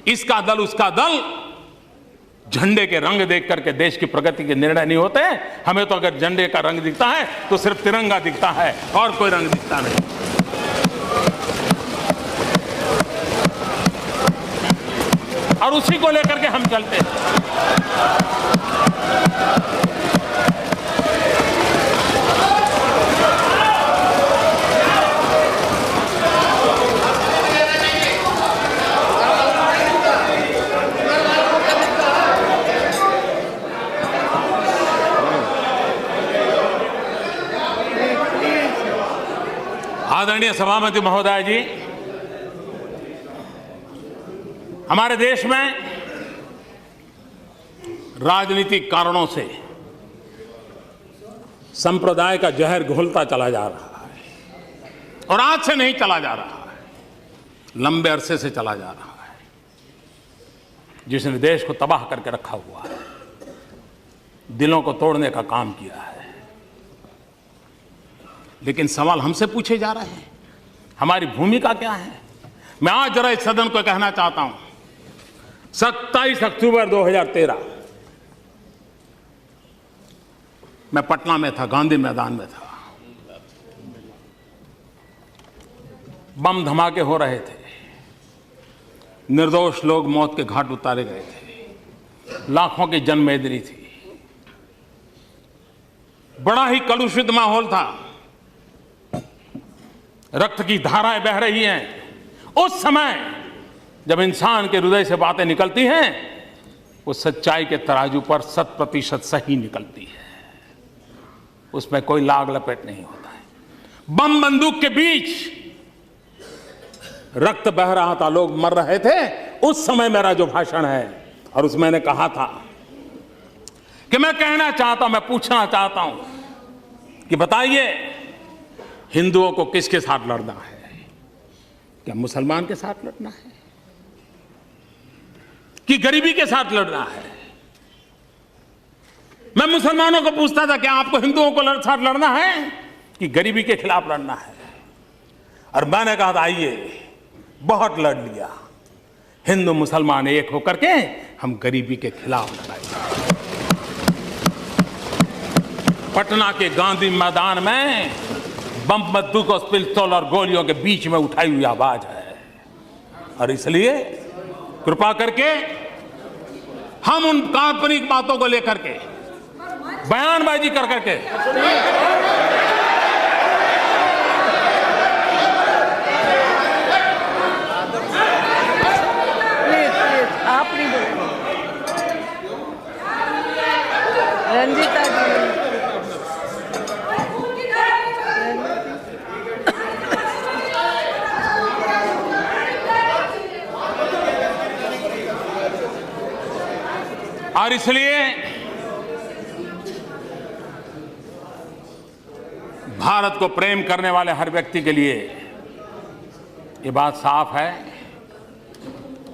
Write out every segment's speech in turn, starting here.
इसका दल उसका दल झंडे के रंग देख करके देश की प्रगति के निर्णय नहीं होते। हमें तो अगर झंडे का रंग दिखता है तो सिर्फ तिरंगा दिखता है और कोई रंग दिखता नहीं। और उसी को लेकर के हम चलते हैं। आदरणीय सभापति महोदय जी, हमारे देश में राजनीतिक कारणों से संप्रदाय का जहर घुलता चला जा रहा है और आज से नहीं चला जा रहा है, लंबे अरसे से चला जा रहा है, जिसने देश को तबाह करके रखा हुआ है, दिलों को तोड़ने का काम किया है। लेकिन सवाल हमसे पूछे जा रहे हैं, हमारी भूमिका क्या है? मैं आज जरा इस सदन को कहना चाहता हूं, 27 अक्टूबर 2013 मैं पटना में था, गांधी मैदान में था। बम धमाके हो रहे थे, निर्दोष लोग मौत के घाट उतारे गए थे, लाखों की जनमेदनी थी, बड़ा ही कलुषित माहौल था, रक्त की धाराएं बह रही हैं। उस समय जब इंसान के हृदय से बातें निकलती हैं, वो सच्चाई के तराजू पर 100% सही निकलती है, उसमें कोई लाग लपेट नहीं होता है। बम बंदूक के बीच रक्त बह रहा था, लोग मर रहे थे। उस समय मेरा जो भाषण है, और उसमें मैंने कहा था कि मैं कहना चाहता हूं, मैं पूछना चाहता हूं कि बताइए, हिंदुओं को किसके साथ लड़ना है? क्या मुसलमान के साथ लड़ना है कि गरीबी के साथ लड़ना है? मैं मुसलमानों को पूछता था, क्या आपको हिंदुओं को साथ लड़ना है कि गरीबी के खिलाफ लड़ना है? और मैंने कहा था, आइए, बहुत लड़ लिया, हिंदू मुसलमान एक होकर के हम गरीबी के खिलाफ लड़ाएंगे। पटना के गांधी मैदान में बम बंदूक और पिस्तौल और गोलियों के बीच में उठाई हुई आवाज है, और इसलिए कृपा करके हम उन काल्पनिक बातों को लेकर के बयानबाजी कर करके आप नहीं बोलो। रंजीता जी, और इसलिए भारत को प्रेम करने वाले हर व्यक्ति के लिए ये बात साफ है,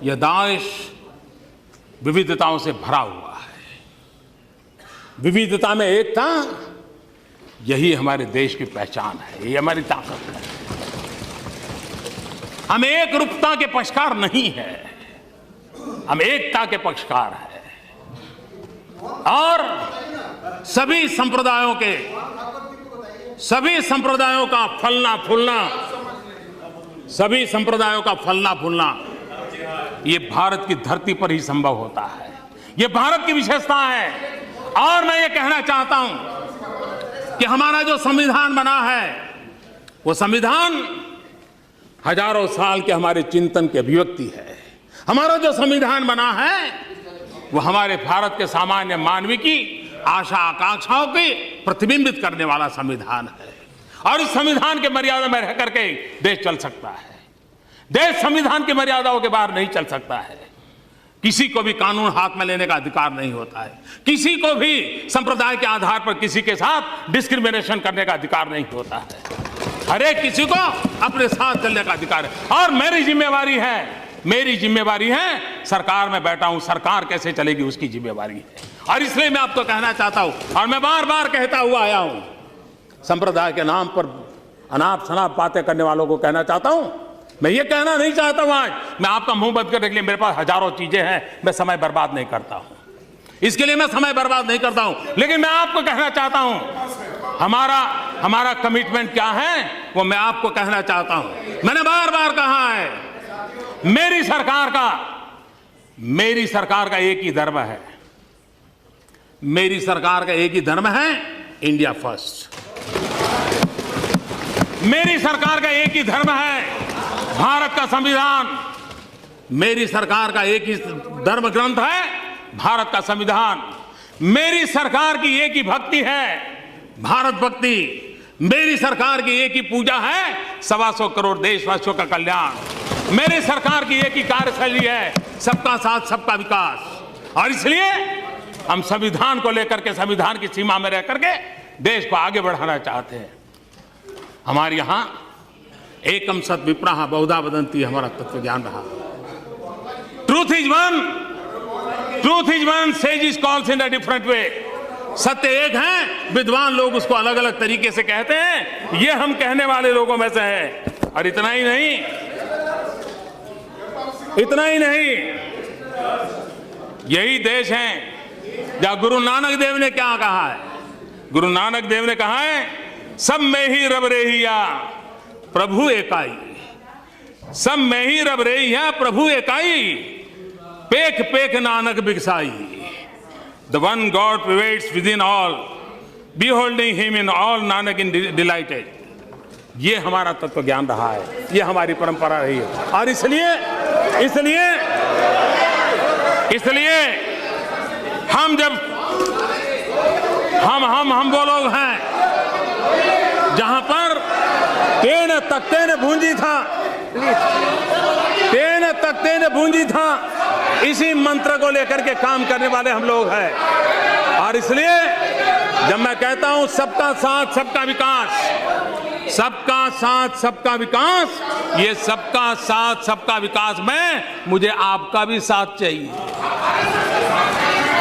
यह देश विविधताओं से भरा हुआ है। विविधता में एकता, यही हमारे देश की पहचान है, यही हमारी ताकत है। हम एक रूपता के पक्षकार नहीं है, हम एकता के पक्षकार हैं। और सभी संप्रदायों का फलना फूलना ये भारत की धरती पर ही संभव होता है, ये भारत की विशेषता है। और मैं ये कहना चाहता हूं कि हमारा जो संविधान बना है, वो संविधान हजारों साल के हमारे चिंतन की अभिव्यक्ति है। हमारा जो संविधान बना है, वो हमारे भारत के सामान्य मानवी की आशा आकांक्षाओं को प्रतिबिंबित करने वाला संविधान है। और इस संविधान के मर्यादा में रह करके देश चल सकता है। देश संविधान की मर्यादाओं के बाहर नहीं चल सकता है। किसी को भी कानून हाथ में लेने का अधिकार नहीं होता है, किसी को भी संप्रदाय के आधार पर किसी के साथ डिस्क्रिमिनेशन करने का अधिकार नहीं होता है। हर एक किसी को अपने साथ चलने का अधिकार है। और मेरी जिम्मेवारी है, सरकार में बैठा हूं, सरकार कैसे चलेगी उसकी जिम्मेवारी है। और इसलिए मैं आपको कहना चाहता हूं, और मैं बार बार कहता हुआ आया हूं, संप्रदाय के नाम पर अनाप शनाप बातें करने वालों को कहना चाहता हूं मैं ये कहना नहीं चाहता हूं आज, मैं आपका मुंह बंद करने के लिए मेरे पास हजारों चीजें हैं, मैं समय बर्बाद नहीं करता हूं, इसके लिए मैं समय बर्बाद नहीं करता हूं। लेकिन मैं आपको कहना चाहता हूं हमारा कमिटमेंट क्या है, वो मैं आपको कहना चाहता हूं। मैंने बार बार कहा है, मेरी सरकार का एक ही धर्म है, मेरी सरकार का एक ही धर्म है, इंडिया फर्स्ट। मेरी सरकार का एक ही धर्म है, भारत का संविधान। मेरी सरकार का एक ही धर्म ग्रंथ है, भारत का संविधान। मेरी सरकार की एक ही भक्ति है, भारत भक्ति। मेरी सरकार की एक ही पूजा है, 125 करोड़ देशवासियों का कल्याण। मेरी सरकार की एक ही कार्यशैली है, सबका साथ सबका विकास। और इसलिए हम संविधान को लेकर के, संविधान की सीमा में रह करके देश को आगे बढ़ाना चाहते हैं। हमारे यहां एकम सत विप्रः बहुधा वदन्ति हमारा तत्व ज्ञान रहा। Truth is one, says calls in a different way. सत्य एक है, विद्वान लोग उसको अलग अलग तरीके से कहते हैं। ये हम कहने वाले लोगों में से है। और इतना ही नहीं, यही देश है जहां गुरु नानक देव ने क्या कहा है। गुरु नानक देव ने कहा है, सब में ही रब रेहिया प्रभु एकाई। सब में ही रब रेहिया प्रभु एकाई, पेख पेख नानक बिगसाई। The one God pervades within all, beholding him in all, Nanak in delighted. ये हमारा तत्व ज्ञान रहा है, ये हमारी परंपरा रही है। और इसलिए हम जब हम वो लोग हैं जहां पर तेन तख्ते ने भूंजी था, इसी मंत्र को लेकर के काम करने वाले हम लोग हैं। और इसलिए जब मैं कहता हूं सबका साथ सबका विकास, सबका साथ सबका विकास, ये सबका साथ सबका विकास में मुझे आपका भी साथ चाहिए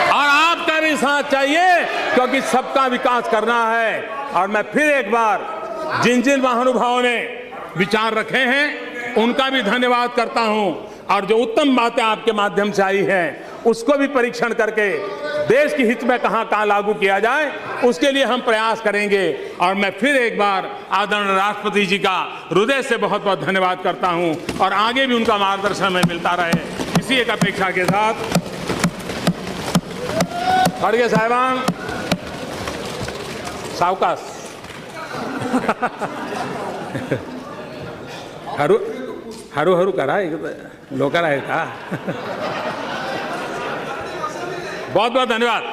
और आपका भी साथ चाहिए, क्योंकि सबका विकास करना है। और मैं फिर एक बार जिन महानुभावों ने विचार रखे हैं उनका भी धन्यवाद करता हूं। और जो उत्तम बातें आपके माध्यम से आई हैं उसको भी परीक्षण करके देश के हित में कहां लागू किया जाए, उसके लिए हम प्रयास करेंगे। और मैं फिर एक बार आदरणीय राष्ट्रपति जी का हृदय से बहुत बहुत धन्यवाद करता हूं और आगे भी उनका मार्गदर्शन हमें मिलता रहे, इसी एक अपेक्षा के साथ। खड़गे साहिबान, सावकाश। हरू करा लोकर है का। बहुत बहुत धन्यवाद।